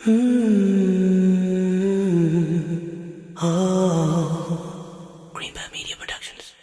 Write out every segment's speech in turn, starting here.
Greenbat Media Productions.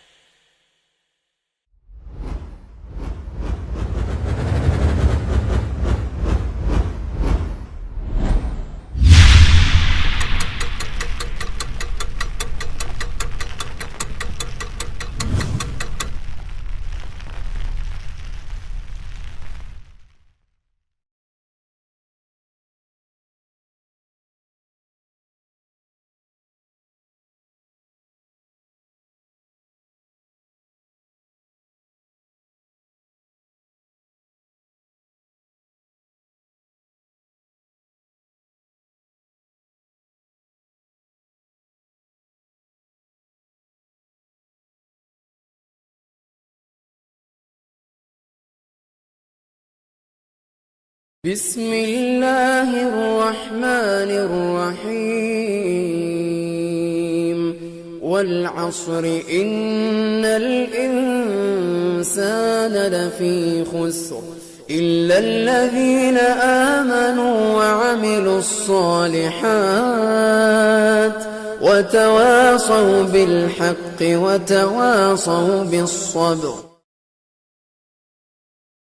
بسم الله الرحمن الرحيم والعصر إن الإنسان لفي خسر إلا الذين آمنوا وعملوا الصالحات وتواصوا بالحق وتواصوا بالصبر.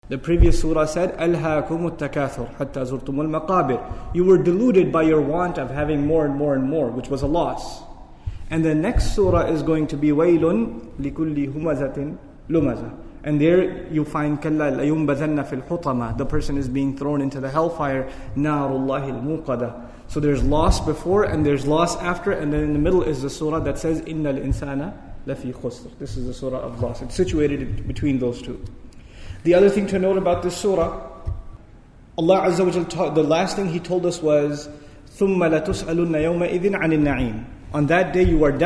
The previous surah said, أَلْهَاكُمُ التَّكَاثُرُ حَتَّى زُرْتُمُ الْمَقَابِرِ. You were deluded by your want of having more and more and more, which was a loss. And the next surah is going to be وَيْلٌ لِكُلِّ هُمَزَةٍ لُمَزَةٍ. And there you find كَلَّا لَيُنْبَذَنَّ فِي الْحُطَمَةِ. The person is being thrown into the hellfire, نَارُ اللَّهِ الْمُوقَدَةِ. So there's loss before and there's loss after, and then in the middle is the surah that says, إِنَّ الْإِنسَانَ لَفِي خُسْرٍ. This is the surah of loss. It's situated between those two. The other thing to note about this surah, Allah Azza wa Jal, the last thing He told us was, ثُمَّ لَتُسْأَلُنَّ يَوْمَئِذٍ عَنِ النَّعِيمِ. On that day you are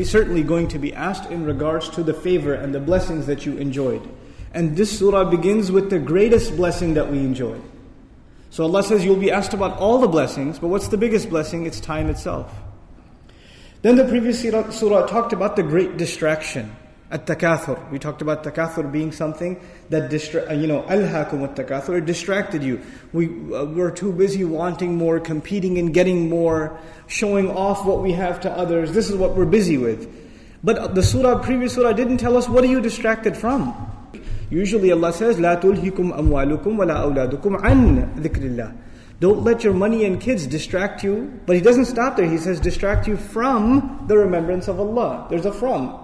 certainly going to be asked in regards to the favor and the blessings that you enjoyed. And this surah begins with the greatest blessing that we enjoy. So Allah says you'll be asked about all the blessings, but what's the biggest blessing? It's time itself. Then the previous surah talked about the great distraction. At-takathur. We talked about takathur being something that alhaakum at-takathur, it distracted you. We're too busy wanting more, competing and getting more, showing off what we have to others. This is what we're busy with. But the previous surah didn't tell us what are you distracted from. Usually Allah says, لا تلهكم أموالكم ولا أولادكم عن ذكر الله. Don't let your money and kids distract you. But He doesn't stop there. He says distract you from the remembrance of Allah. There's a from.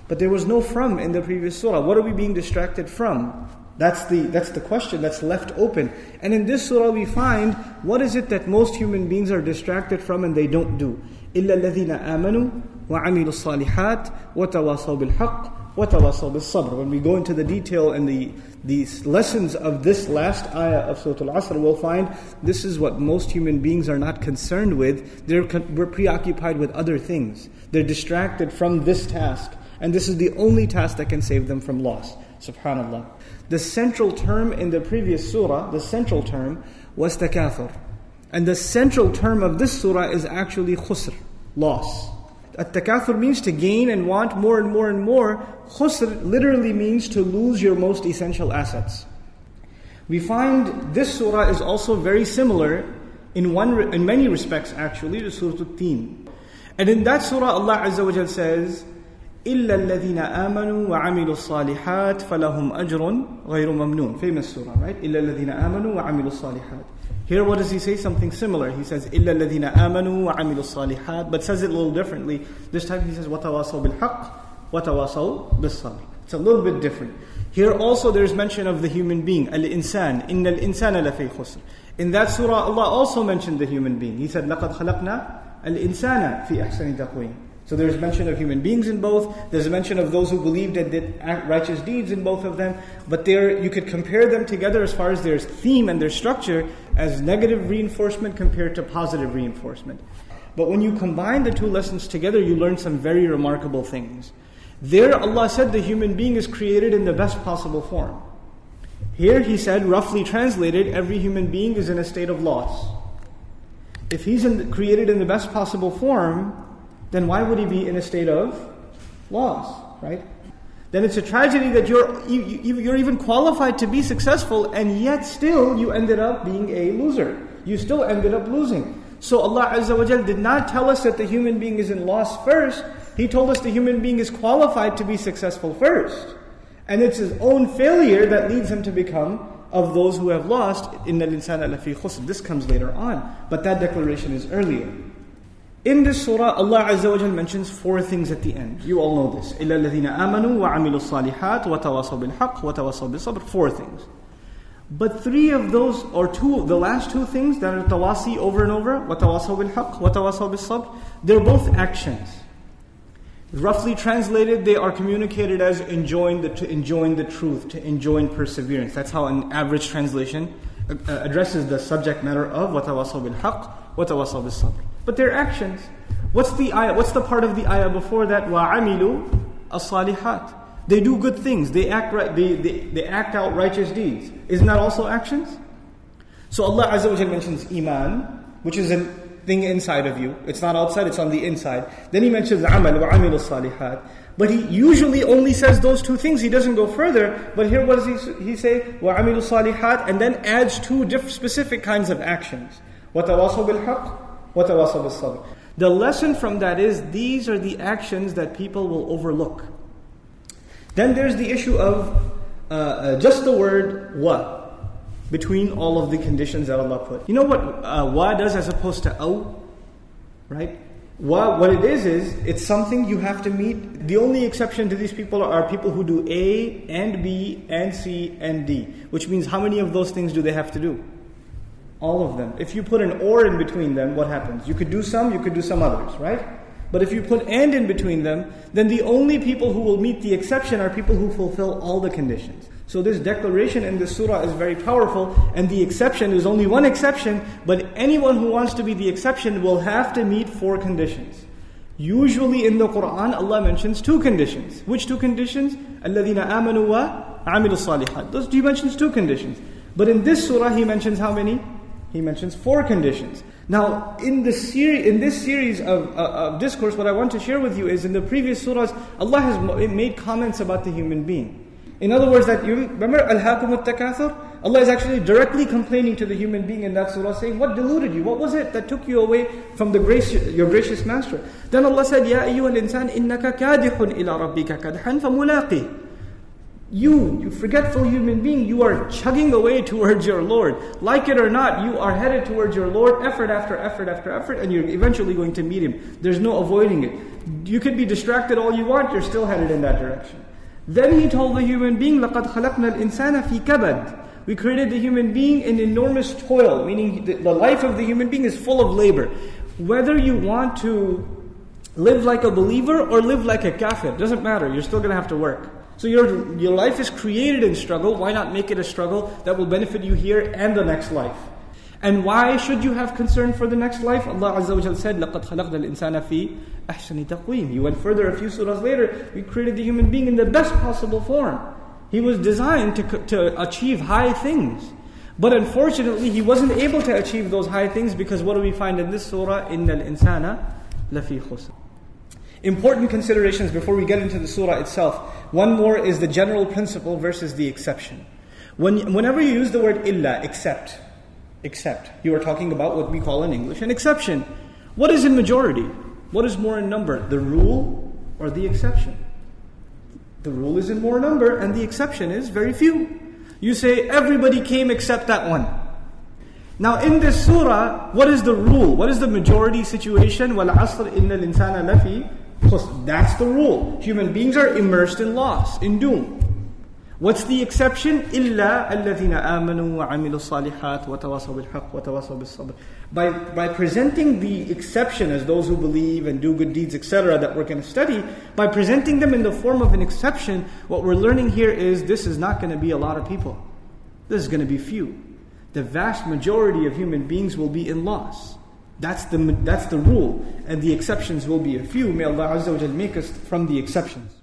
But there was no from in the previous surah. What are we being distracted from? That's the question that's left open. And in this surah we find, what is it that most human beings are distracted from and they don't do? إِلَّا الَّذِينَ آمَنُوا وَعَمِلُوا الصَّالِحَاتِ وَتَوَاصَوْا بِالْحَقِّ وَتَوَاصَوْا بِالصَّبْرِ. When we go into the detail and these lessons of this last ayah of Surah Al-Asr, we'll find this is what most human beings are not concerned with. We're preoccupied with other things. They're distracted from this task. And this is the only task that can save them from loss. Subhanallah. The central term in the previous surah, the central term was takathur. And the central term of this surah is actually khusr, loss. At-takathur means to gain and want more and more and more. Khusr literally means to lose your most essential assets. We find this surah is also very similar in many respects actually to Surah Al-Teen. And in that surah Allah Azza wa Jal says, إِلَّا الَّذِينَ آمَنُوا وَعَمِلُوا الصَّالِحَاتِ فَلَهُمْ أَجْرٌ غَيْرُ مَمْنُونَ. Famous surah, right? إِلَّا الَّذِينَ آمَنُوا وَعَمِلُوا الصَّالِحَاتِ. Here what does He say? Something similar. He says إِلَّا الَّذِينَ آمَنُوا وَعَمِلُوا الصَّالِحَاتِ, but says it a little differently. This time He says وَتَوَاصَوْا بِالْحَقِّ وَتَوَاصَوْا بِالصَّبْرِ. It's a little bit different. Here also there's mention of the human being, al-insan, إِنَّ الْإِنسَانَ لَفِي خُسْرٍ. In that surah Allah also mentioned the human being. He said لَقَدْ خَلَقْنَا الْإِنسَانَ فِي أَحْسَنِ تَقْوِيمٍ. So there's mention of human beings in both. There's a mention of those who believed and did righteous deeds in both of them. But there, you could compare them together as far as their theme and their structure as negative reinforcement compared to positive reinforcement. But when you combine the two lessons together, you learn some very remarkable things. There Allah said the human being is created in the best possible form. Here He said, roughly translated, every human being is in a state of loss. If he's created in the best possible form, then why would he be in a state of loss, right? Then it's a tragedy that you're even qualified to be successful, and yet still you ended up being a loser. you still ended up losing. So Allah Azza wa Jal did not tell us that the human being is in loss first. He told us the human being is qualified to be successful first. And it's his own failure that leads him to become of those who have lost. إِنَّ الْإِنسَانَ لَفِي خُسْرٍ. This comes later on, but that declaration is earlier. In this surah, Allah Azza wa Jal mentions 4 things at the end. You all know this. إِلَّا الَّذِينَ آمَنُوا وَعَمِلُوا الصَّالِحَاتِ وَتَوَاصَوْا بِالْحَقِّ وَتَوَاصَوْا بِالصَّبْرِ. 4 things. But 3 of those, or 2, the last 2 things that are tawasi over and over, وَتَوَاصَوْا بِالْحَقِّ وَتَوَاصَوْا بِالصَّبْرِ, they're both actions. Roughly translated, they are communicated as enjoying the truth, to enjoin perseverance. That's how an average translation addresses the subject matter of وَتَوَاصَوْا بِالْحَقِّ وَتَوَاصَوْا بِالصَّبْرِ. But they're actions. What's the ayah? What's the part of the ayah before that? وَعَمِلُوا الصَّالِحَاتِ. They do good things. They act right. They act out righteous deeds. Isn't that also actions? So Allah Azza wa Jalla mentions iman, which is a thing inside of you. It's not outside, it's on the inside. Then He mentions amal, وَعَمِلُوا الصَّالِحَاتِ. But He usually only says those 2 things. He doesn't go further. But here what does He say? وَعَمِلُوا الصَّالِحَاتِ, and then adds 2 specific kinds of actions. وَتَوَاصَوْا بِالْحَقِّ وَتَوَاصَوْا بِالصَّبْرِ. The lesson from that is, these are the actions that people will overlook. Then there's the issue of just the word wa between all of the conditions that Allah put. You know what wa does as opposed to aw? Right? Wa, what it is it's something you have to meet. The only exception to these people are people who do A and B and C and D. Which means, how many of those things do they have to do? All of them. If you put an or in between them, what happens? You could do some others, right? But if you put and in between them, then the only people who will meet the exception are people who fulfill all the conditions. So this declaration in this surah is very powerful, and the exception is only one exception, but anyone who wants to be the exception will have to meet 4 conditions. Usually in the Quran, Allah mentions 2 conditions. Which 2 conditions? الَّذِينَ آمَنُوا وَعَمِلُوا الصَّالِحَاتِ. Those He mentions 2 conditions. But in this surah, He mentions how many? He mentions 4 conditions. Now, in this series of discourse, what I want to share with you is, in the previous surahs, Allah has made comments about the human being. In other words, that you remember أَلْهَاكُمُ التَّكَاثُرُ? Allah is actually directly complaining to the human being in that surah, saying, what deluded you? What was it that took you away from your gracious master? Then Allah said, يَا أَيُّهَا الْإِنسَانِ إِنَّكَ كَادِحٌ إِلَىٰ رَبِّكَ كَدْحًا فَمُلَاقِهِ. You forgetful human being, you are chugging away towards your Lord. Like it or not, you are headed towards your Lord, effort after effort after effort, and you're eventually going to meet Him. There's no avoiding it. You could be distracted all you want, you're still headed in that direction. Then He told the human being, لَقَدْ خَلَقْنَا الْإِنسَانَ فِي كَبَدٍ. We created the human being in enormous toil, meaning the life of the human being is full of labor. Whether you want to live like a believer or live like a kafir, doesn't matter, you're still going to have to work. So your life is created in struggle. Why not make it a struggle that will benefit you here and the next life? And why should you have concern for the next life? Allah Azza wa Jalla said, لَقَدْ خَلَقْنَا الْإِنسَانَ فِي أَحْسَنِ تَقْوِيمٍ. He went further a few surahs later. We created the human being in the best possible form. He was designed to achieve high things. But unfortunately, he wasn't able to achieve those high things, because what do we find in this surah? إِنَّ الْإِنسَانَ لَفِي خُسْرٍ. Important considerations before we get into the surah itself. One more is the general principle versus the exception. Whenever you use the word illa, except, you are talking about what we call in English an exception. What is in majority? What is more in number? The rule or the exception? The rule is in more number and the exception is very few. You say everybody came except that one. Now in this surah, what is the rule? What is the majority situation? وَالْعَصْرِ إِنَّ الْإِنسَانَ لَفِي خُسْرٍ. That's the rule. Human beings are immersed in loss, in doom. What's the exception? إِلَّا الَّذِينَ آمَنُوا وَعَمِلُوا الصَّالِحَاتِ وَتَوَاصَوْا بِالْحَقِّ وَتَوَاصَوْا بِالصَّبْرِ. By presenting the exception as those who believe and do good deeds, etc., that we're going to study, by presenting them in the form of an exception, what we're learning here is this is not going to be a lot of people. This is going to be few. The vast majority of human beings will be in loss. That's the rule. And the exceptions will be a few. May Allah Azza wa Jal make us from the exceptions.